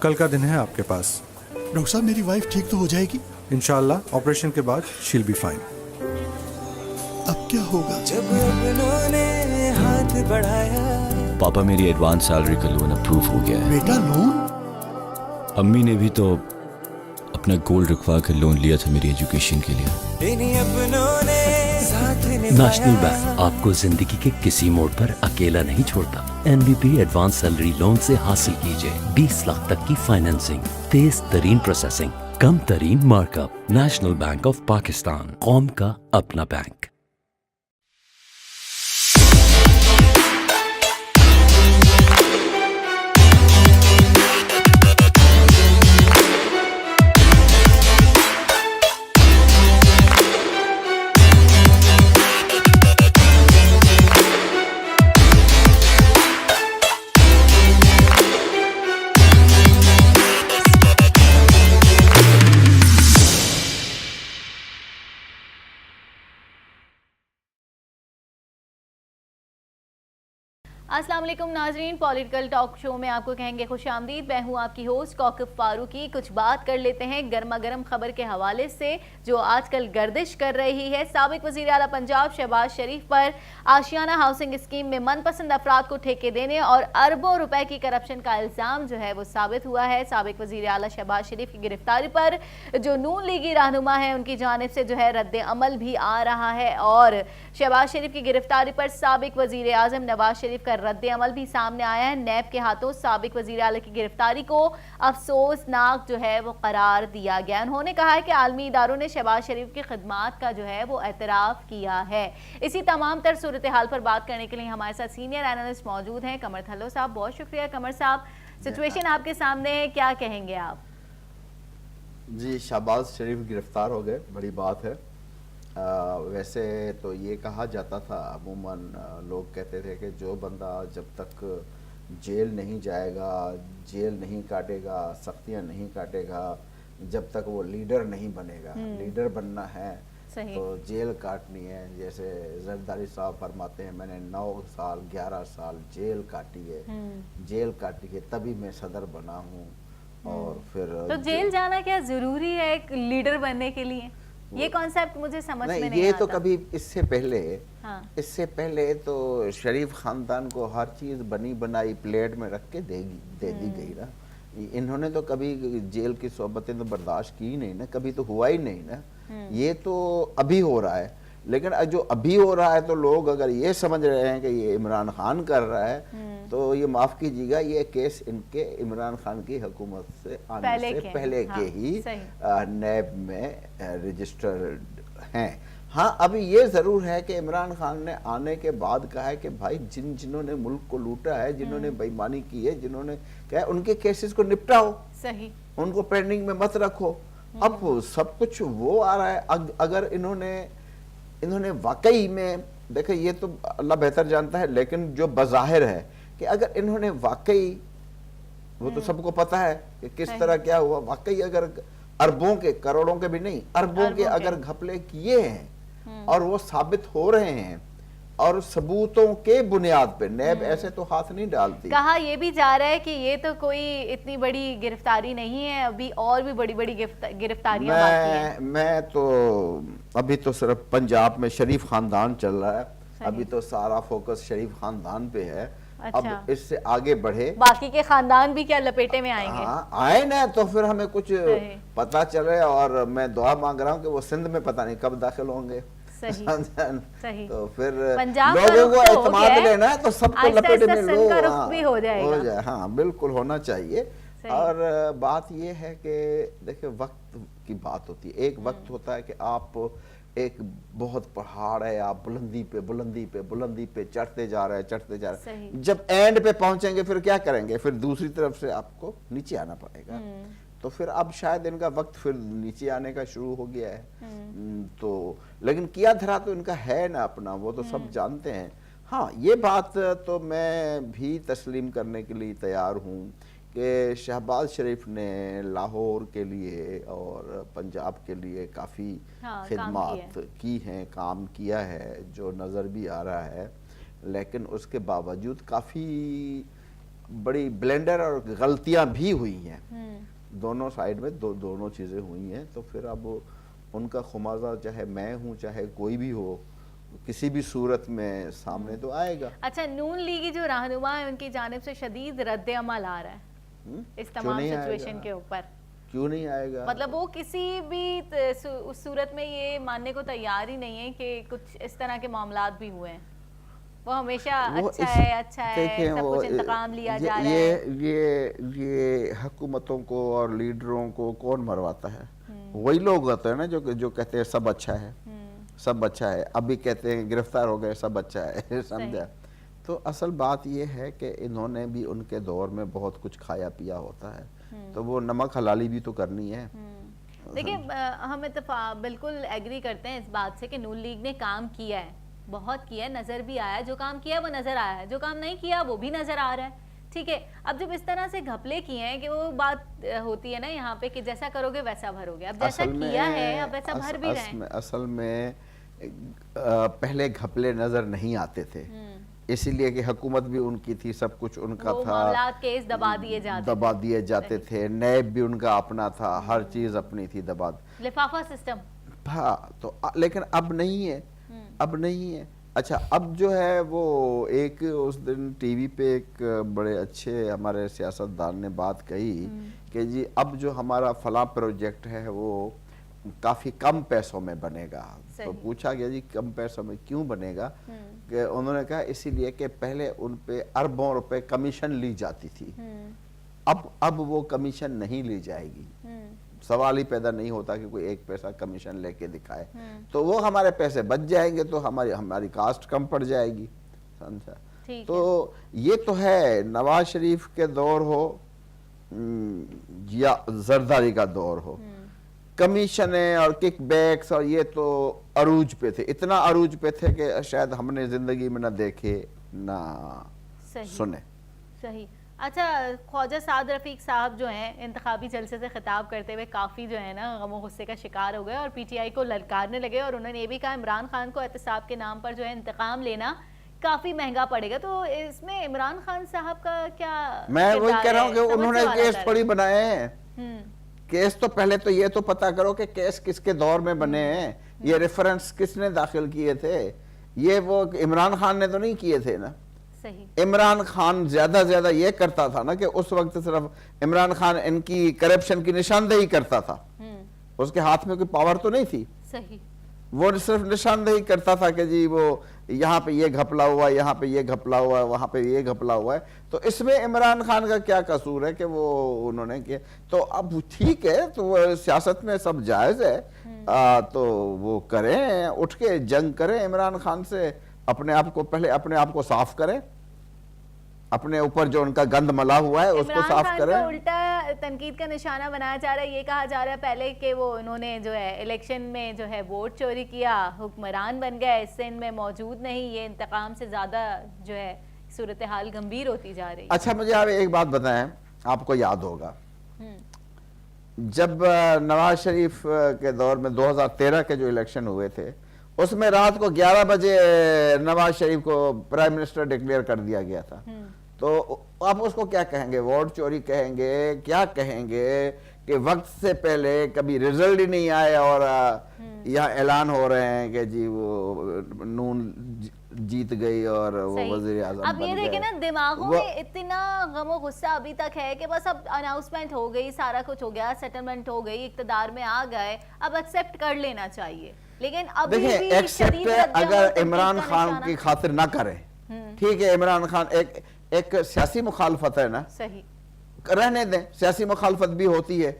कल का दिन है आपके पास। डॉक्टर साहब मेरी वाइफ ठीक तो हो जाएगी? इंशाल्लाह ऑपरेशन के बाद शील बी फाइन। अब क्या होगा? जब अपनों ने हाथ बढ़ाया। पापा मेरी एडवांस सैलरी का लोन अप्रूव हो गया है। बेटा लोन? अम्मी ने भी तो अपना गोल्ड रखवा कर लोन लिया था मेरी एजुकेशन के लिए। इन्हीं अपनों ने साथ निभाया। नेशनल बैंक आपको जिंदगी के किसी मोड़ पर अकेला नहीं छोड़ता। NBP एडवांस सैलरी लोन से हासिल कीजिए 20 लाख तक की फाइनेंसिंग, तेज तरीन प्रोसेसिंग, कम तरीन markup. National bank of Pakistan, कौम का अपना बैंक। अस्सलाम वालेकुम नाजरीन, पॉलिटिकल टॉक शो में आपको कहेंगे खुश आमदीद। मैं हूँ आपकी होस्ट कौकब फारूकी। कुछ बात कर लेते हैं गर्मा गर्म खबर के हवाले से जो आजकल गर्दिश कर रही है। साबिक वज़ीर आला पंजाब शहबाज शरीफ पर आशियाना हाउसिंग स्कीम में मनपसंद अफराद को ठेके देने और अरबों रुपए की करप्शन का इल्ज़ाम जो है वो साबित हुआ है। साबिक वज़ीर आला शहबाज शरीफ की गिरफ्तारी पर जो नून लीगी रहनुमा है उनकी जानिब से जो है रद्द अमल भी आ रहा है और शहबाज शरीफ की गिरफ्तारी पर साबिक वज़ीर आज़म नवाज शरीफ का रद्द अमल भी सामने आया है। नैब के हाथों साबिक वज़ीर आला की गिरफ्तारी को अफसोसनाक जो है वो करार दिया गया। उन्होंने कहा है कि आलमी इदारों ने शहबाज शरीफ की खिदमात का जो है वो एतराफ़ किया है। इसी तमाम तर सूरत हाल पर बात करने के लिए हमारे साथ सीनियर एनालिस्ट मौजूद हैं कमर थल्लो साहब। बहुत शुक्रिया कमर साहब, सिचुएशन आपके सामने है, क्या कहेंगे आप? जी, शहबाज शरीफ गिरफ्तार हो गए, बड़ी बात है। वैसे तो ये कहा जाता था, अमूमन लोग कहते थे कि जो बंदा जब तक जेल नहीं जाएगा, जेल नहीं काटेगा, सख्तियां नहीं काटेगा, जब तक वो लीडर नहीं बनेगा। लीडर बनना है तो जेल काटनी है। जैसे जरदारी साहब फरमाते हैं, मैंने 9 साल 11 साल जेल काटी है, जेल काटी है तभी मैं सदर बना हूँ। और फिर तो जेल जाना क्या जरूरी है एक लीडर बनने के लिए? ये कॉन्सेप्ट मुझे समझ में नहीं ये आता। तो कभी इससे पहले इससे पहले तो शरीफ खानदान को हर चीज बनी बनाई प्लेट में रख के दे दी गई ना। इन्होंने तो कभी जेल की सोबतें तो बर्दाश्त की नहीं ना, कभी तो हुआ ही नहीं ना। ये तो अभी हो रहा है। लेकिन जो अभी हो रहा है तो लोग अगर ये समझ रहे हैं कि ये इमरान खान कर रहा है तो ये माफ कीजिएगा, ये केस इनके इमरान खान की हुकूमत से आने से पहले के ही नैब में रजिस्टर्ड हैं। हाँ, अभी ये जरूर है कि इमरान खान ने आने के बाद कहा है कि भाई जिन्होंने मुल्क को लूटा है, जिन्होंने बेईमानी की है, जिन्होंने कहा है उनके केसेस को निपटाओ, सही, उनको पेंडिंग में मत रखो। अब सब कुछ वो आ रहा है। अगर इन्होंने वाकई में देखे, ये तो अल्लाह बेहतर जानता है, लेकिन जो बज़ाहिर है कि अगर इन्होंने वाकई, वो तो सबको पता है कि किस तरह क्या हुआ, वाकई अगर अरबों के, करोड़ों के भी नहीं, अरबों के अगर घपले किए हैं और वो साबित हो रहे हैं और सबूतों के बुनियाद पे, नैब ऐसे तो हाथ नहीं डालती। कहा ये भी जा रहा है कि ये तो कोई इतनी बड़ी गिरफ्तारी नहीं है, अभी और भी बड़ी बड़ी गिरफ्तारियां बाकी हैं। मैं तो अभी तो सिर्फ पंजाब में शरीफ खानदान चल रहा है, अभी तो सारा फोकस शरीफ खानदान पे है। अच्छा। अब इससे आगे बढ़े बाकी के खानदान भी क्या लपेटे में आएंगे? हाँ, आए ना तो फिर हमें कुछ पता चले। और मैं दुआ मांग रहा हूँ कि वो सिंध में पता नहीं कब दाखिल होंगे। सही। तो फिर लोगों को एतमाद लेना तो सबको लपेटे में लो हो जाए। हाँ, बिल्कुल होना चाहिए। और बात ये है कि देखिए, वक्त की बात होती है। एक वक्त होता है कि आप एक बहुत पहाड़ है, आप बुलंदी पे बुलंदी पे बुलंदी पे चढ़ते जा रहे हैं। जब एंड पे पहुंचेंगे फिर क्या करेंगे? फिर दूसरी तरफ से आपको नीचे आना पड़ेगा। तो फिर अब शायद इनका वक्त फिर नीचे आने का शुरू हो गया है। तो लेकिन किया धरा तो इनका है ना अपना, वो तो सब जानते हैं। हाँ, ये बात तो मैं भी तस्लीम करने के लिए तैयार हूँ कि शहबाज शरीफ ने लाहौर के लिए और पंजाब के लिए काफ़ी खिदमत की हैं, काम किया है, जो नज़र भी आ रहा है। लेकिन उसके बावजूद काफ़ी बड़ी ब्लेंडर और गलतियां भी हुई हैं दोनों साइड में, दोनों चीज़ें हुई हैं। तो फिर अब उनका खुमाजा चाहे मैं हूँ चाहे कोई भी हो, किसी भी सूरत में सामने तो आएगा। अच्छा, नून लीग की जो रहनुमा है उनकी जानिब से शदीद रद्द अमल आ रहा है इस तमाम सिचुएशन के ऊपर, क्यों नहीं आएगा? मतलब वो किसी भी उस सूरत में ये मानने को तैयार ही नहीं है कि कुछ इस तरह के मामलात भी हुए हैं। वो हमेशा अच्छा है सब कुछ इंतकाम लिया जा रहा है। ये हुकूमतों को और लीडरों को कौन मरवाता है? वही लोग होते हैं ना जो कहते हैं सब अच्छा है, सब अच्छा है, अभी कहते हैं गिरफ्तार हो गए सब अच्छा है समझा। तो असल बात ये है कि इन्होंने भी उनके दौर में बहुत कुछ खाया पिया होता है, तो वो नमक हलाली भी तो करनी है। देखिए, हम बिल्कुल एग्री करते हैं इस बात से कि नून लीग ने काम किया है, बहुत किया है, नज़र भी आया है, जो काम किया वो नज़र आया है, जो काम नहीं किया वो भी नज़र आ रहा है। ठीक है, अब जब इस तरह से घपले किए हैं कि वो बात होती है ना यहाँ पे कि जैसा करोगे वैसा भरोगे, अब जैसा किया है अब वैसा भर भी रहे हैं। असल में पहले घपले नजर नहीं आते थे, इसीलिए कि हुकूमत भी उनकी थी, सब कुछ उनका था, केस दबा दिए जाते थे, नैब भी उनका अपना था, हर चीज अपनी थी, लिफाफा सिस्टम। हाँ, तो लेकिन अब नहीं है, अब नहीं है। अच्छा, अब जो है वो एक उस दिन टीवी पे एक बड़े अच्छे हमारे सियासतदान ने बात कही कि जी अब जो हमारा फलां प्रोजेक्ट है वो काफ़ी कम पैसों में बनेगा। तो पूछा गया जी कम पैसों में क्यों बनेगा? कि उन्होंने कहा इसीलिए कि पहले उन पे अरबों रुपए कमीशन ली जाती थी, अब वो कमीशन नहीं ली जाएगी। सवाल ही पैदा नहीं होता कि कोई एक पैसा कमीशन लेके दिखाए, तो वो हमारे पैसे बच जाएंगे, तो हमारी कास्ट कम पड़ जाएगी, समझा। तो ये तो है, नवाज शरीफ के दौर हो या जरदारी का दौर हो, कमीशनें और किकबैक्स और ये तो अरूज पे थे, इतना अरूज पे थे कि शायद हमने जिंदगी में ना देखे ना सुने। सही। अच्छा, ख्वाजा साद रफीक साहब जो हैं इंतखाबी जलसे से खिताब करते हुए काफ़ी जो है ना गमो गुस्से का शिकार हो गए और पीटीआई को ललकारने लगे, और उन्होंने ये भी कहा इमरान खान को एहतसाब के नाम पर जो है इंतकाम लेना काफ़ी महंगा पड़ेगा। तो इसमें इमरान खान साहब का क्या? मैं वही कह रहा हूँ कि उन्होंने केस थोड़ी बनाए हैं, केस तो पहले तो ये तो पता करो कि केस किसके दौर में बने हैं, ये रेफरेंस किसने दाखिल किए थे, ये वो इमरान खान ने तो नहीं किए थे ना। इमरान खान ज्यादा ये करता था ना कि उस वक्त सिर्फ इमरान खान इनकी करप्शन की निशानदेही करता था, उसके हाथ में कोई पावर तो नहीं थी। सही। वो सिर्फ निशानदेही करता था कि जी वो यहाँ पे ये घपला हुआ, यहाँ पे ये घपला हुआ है, वहां पे ये घपला हुआ है। तो इसमें इमरान खान का क्या कसूर है कि वो उन्होंने किया? तो अब ठीक है, तो सियासत में सब जायज है, तो वो करें, उठ के जंग करें इमरान खान से, अपने आप को पहले अपने आप को साफ करें, अपने ऊपर जो उनका गंद मला हुआ है उसको साफ करें। उल्टा तनकीद का निशाना बनाया जा रहा है, ये कहा जा रहा है पहले कि वो उन्होंने जो है इलेक्शन में जो है वोट चोरी किया, हुक्मरान बन गए, इससे इनमें मौजूद नहीं, ये इंतकाम से ज्यादा जो है सूरत हाल गंभीर होती जा रही है। अच्छा, मुझे आप एक बात बताएं, आपको याद होगा जब नवाज शरीफ के दौर में 2013 के जो इलेक्शन हुए थे, उसमें रात को 11 बजे नवाज शरीफ को प्राइम मिनिस्टर डिक्लेयर कर दिया गया था। तो आप उसको क्या कहेंगे? वोट चोरी कहेंगे? क्या कहेंगे कि वक्त से पहले कभी रिजल्ट ही नहीं आए और यहाँ ऐलान हो रहे हैं कि जी वो नून जीत गई और वो वजीर आज़म बन गए। अब ये देखिए ना, दिमागों में इतना गमो गुस्सा अभी तक है कि बस अब अनाउंसमेंट हो गई, सारा कुछ हो गया, सेटलमेंट हो गई, इक्तदार में आ गए, अब एक्सेप्ट कर लेना चाहिए। लेकिन अब देखिए, एक्सेप्ट अगर इमरान खान की खातिर ना करें, ठीक है, इमरान खान एक सियासी मुखालफत है ना, सही, रहने दें, सियासी मुखालफत भी होती है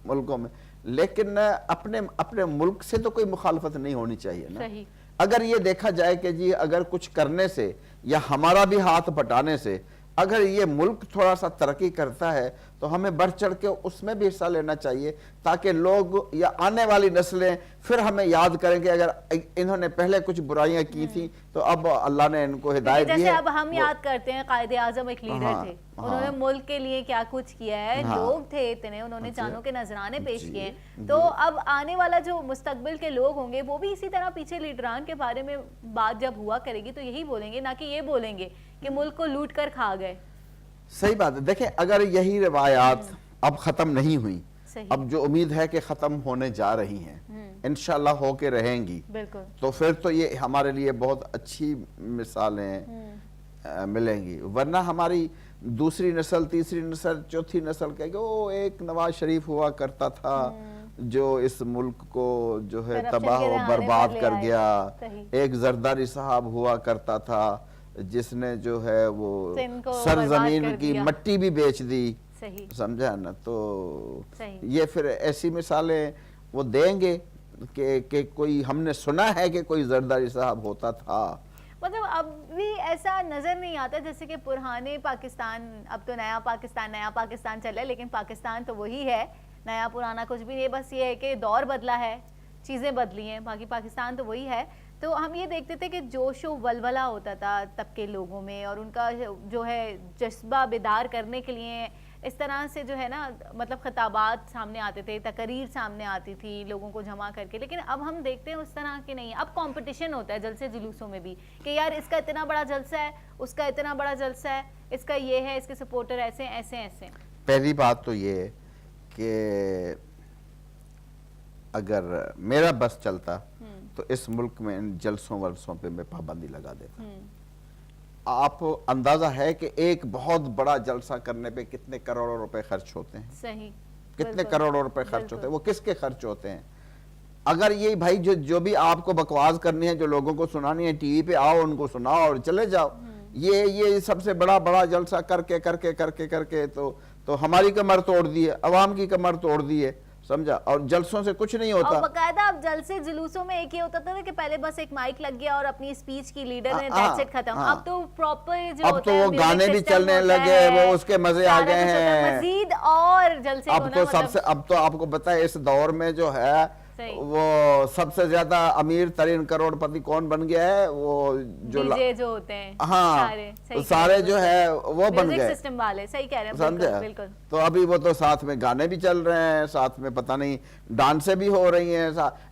मुल्कों में, लेकिन अपने मुल्क से तो कोई मुखालफत नहीं होनी चाहिए ना। सही। अगर ये देखा जाए कि जी अगर कुछ करने से या हमारा भी हाथ बटाने से अगर ये मुल्क थोड़ा सा तरक्की करता है तो हमें बढ़ चढ़ के उसमें भी हिस्सा लेना चाहिए, ताकि लोग या आने वाली नस्लें फिर हमें याद करें कि अगर इन्होंने पहले कुछ बुराइयां की थी तो अब अल्लाह ने इनको हिदायत दी है। अब हम याद करते हैं कायदे आजम एक लीडर थे, उन्होंने मुल्क के लिए क्या कुछ किया है, लोग थे इतने, उन्होंने जानों के नजराने पेश किए। तो अब आने वाला जो मुस्तकबिल के लोग होंगे वो भी इसी तरह पीछे लीडरान के बारे में बात जब हुआ करेगी तो यही बोलेंगे, ना कि ये बोलेंगे कि मुल्क को लूट कर खा गए। صحیح بات ہے. دیکھیں اگر یہی روایات اب ختم نہیں ہوئی, صحیح. اب جو امید ہے کہ ختم ہونے جا رہی ہیں, انشاءاللہ ہو کے رہیں گی, بالکل, تو پھر تو یہ ہمارے لیے بہت اچھی مثالیں ملیں گی. ورنہ ہماری دوسری نسل, تیسری نسل, چوتھی نسل کہے گی وہ ایک نواز شریف ہوا کرتا تھا جو اس ملک کو جو ہے تباہ و برباد کر گیا, ایک زرداری صاحب ہوا کرتا تھا جس نے جو ہے وہ سرزمین کی مٹی بھی بیچ دی, سمجھا نا. تو یہ پھر ایسی مثالیں وہ دیں گے کہ کوئی ہم نے سنا ہے کہ کوئی زرداری صاحب ہوتا تھا. مطلب اب بھی ایسا نظر نہیں آتا جیسے کہ پرانے پاکستان, اب تو نیا پاکستان چل رہا ہے, لیکن پاکستان تو وہی ہے, نیا پرانا کچھ بھی نہیں, بس یہ ہے کہ دور بدلا ہے, چیزیں بدلی ہیں, باقی پاکستان تو وہی ہے. تو ہم یہ دیکھتے تھے کہ جوش و ولولہ ہوتا تھا تب کے لوگوں میں, اور ان کا جو ہے جذبہ بیدار کرنے کے لیے اس طرح سے جو ہے نا, مطلب خطابات سامنے آتے تھے, تقریر سامنے آتی تھی لوگوں کو جمع کر کے. لیکن اب ہم دیکھتے ہیں اس طرح کے نہیں, اب کمپٹیشن ہوتا ہے جلسے جلوسوں میں بھی کہ یار اس کا اتنا بڑا جلسہ ہے, اس کا اتنا بڑا جلسہ ہے, اس کا یہ ہے, اس کے سپورٹر ایسے ایسے ایسے. پہلی بات تو یہ کہ اگر میرا بس چلتا تو اس ملک میں ان جلسوں ورسوں پہ میں پابندی لگا دیتا. آپ اندازہ ہے کہ ایک بہت بڑا جلسہ کرنے پہ کتنے کروڑوں روپے خرچ ہوتے ہیں, صحیح, کتنے کروڑوں روپے خرچ ہوتے ہیں, وہ کس کے خرچ ہوتے ہیں. اگر یہ بھائی جو بھی آپ کو بکواس کرنی ہے, جو لوگوں کو سنانی ہے, ٹی وی پہ آؤ, ان کو سناؤ اور چلے جاؤ. یہ سب سے بڑا جلسہ کر کے تو ہماری کمر توڑ دی ہے, عوام کی کمر توڑ دی ہے, سمجھا. اور جلسوں سے کچھ نہیں ہوتا. اور باقاعدہ اب جلسے جلوسوں میں ایک ہی ہوتا تھا کہ پہلے بس ایک مائک لگ گیا اور اپنی اسپیچ کی لیڈر نے دیٹس اٹ ختم. اب تو پراپر جو اب تو وہ گانے بھی چلنے لگے, وہ اس کے مزے آ گئے ہیں مزید, اور جلسے اب تو سب سے, اب تو آپ کو پتہ ہے اس دور میں جو ہے وہ سب سے زیادہ امیر ترین کروڑ پتی کون بن گیا ہے, وہ جو ہوتے ہیں, ہاں سارے جو ہے وہ بن گئے سسٹم والے. صحیح کہہ رہے ہیں, سمجھا. بالکل. تو ابھی وہ تو ساتھ میں گانے بھی چل رہے ہیں, ساتھ میں پتہ نہیں ڈانسیں بھی ہو رہی ہیں.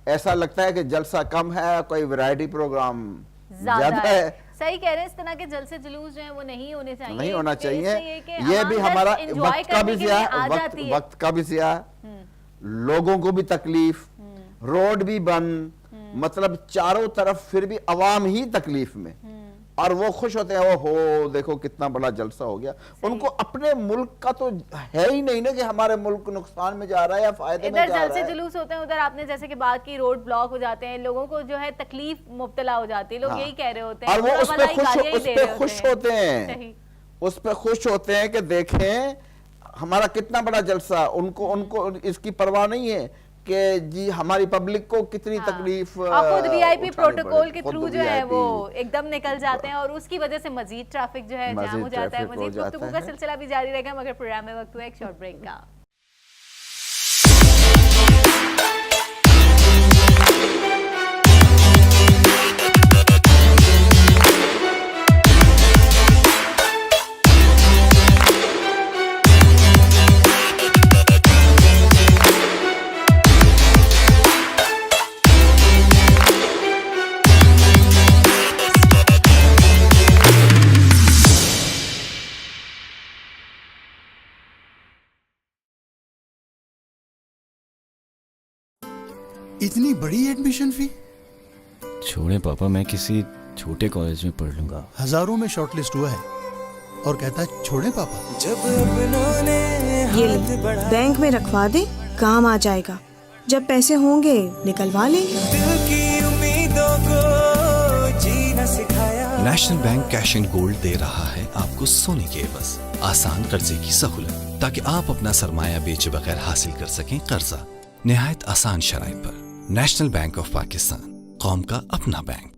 ایسا لگتا ہے کہ جلسہ کم ہے, کوئی ویرائٹی پروگرام زیادہ ہے. صحیح کہہ رہے ہیں, اس طرح کے جلسے جلوس جو ہیں وہ نہیں ہونے چاہیے, نہیں ہونا چاہیے. یہ بھی ہمارا وقت کا بھی ضیاع, وقت کا بھی ضیاع, لوگوں کو بھی تکلیف, روڈ بھی بند, مطلب چاروں طرف پھر بھی عوام ہی تکلیف میں, اور وہ خوش ہوتے ہیں, ہو دیکھو کتنا بڑا جلسہ ہو گیا. ان کو اپنے ملک کا تو ہے ہی نہیں نا کہ ہمارے ملک نقصان میں جا رہا ہے یا فائدے میں جا رہا ہے. ادھر جلسے جلوس ہوتے ہیں, ادھر آپ نے جیسے کہ بات کی روڈ بلاک ہو جاتے ہیں, لوگوں کو جو ہے تکلیف مبتلا ہو جاتی ہے, لوگ یہی کہہ رہے ہوتے ہیں, اور وہ اس پہ خوش ہوتے ہیں, اس پہ خوش ہوتے ہیں کہ دیکھیں ہمارا کتنا بڑا جلسہ. ان کو اس کی پرواہ نہیں ہے کہ جی ہماری پبلک کو کتنی تکلیف, خود وی آئی پی پروٹوکول کے تھرو جو ہے وہ ایک دم نکل جاتے ہیں, اور اس کی وجہ سے مزید ٹریفک جو ہے جام ہو جاتا ہے. مزید گفتگو کا سلسلہ بھی جاری رہے گا, مگر پروگرام میں وقت ہوا ایک شارٹ بریک کا. اتنی بڑی ایڈمیشن فی؟ چھوڑیں پاپا, میں کسی چھوٹے کالج میں پڑھ لوں گا. ہزاروں میں شارٹ لسٹ ہوا ہے اور کہتا ہے چھوڑیں پاپا. جب اپنوں نے ہاتھ بڑھایا, بینک میں رکھوا دیں, کام آ جائے گا, جب پیسے ہوں گے نکلوا لیں گے. دل کی امیدوں کو جینا سکھایا. National bank cash and gold دے رہا ہے آپ کو سونے کے عوض آسان قرضے کی سہولت, تاکہ آپ اپنا سرمایہ بیچے بغیر حاصل کر سکیں قرضہ نہایت آسان شرائط پر. نیشنل بینک آف پاکستان, قوم کا اپنا بینک.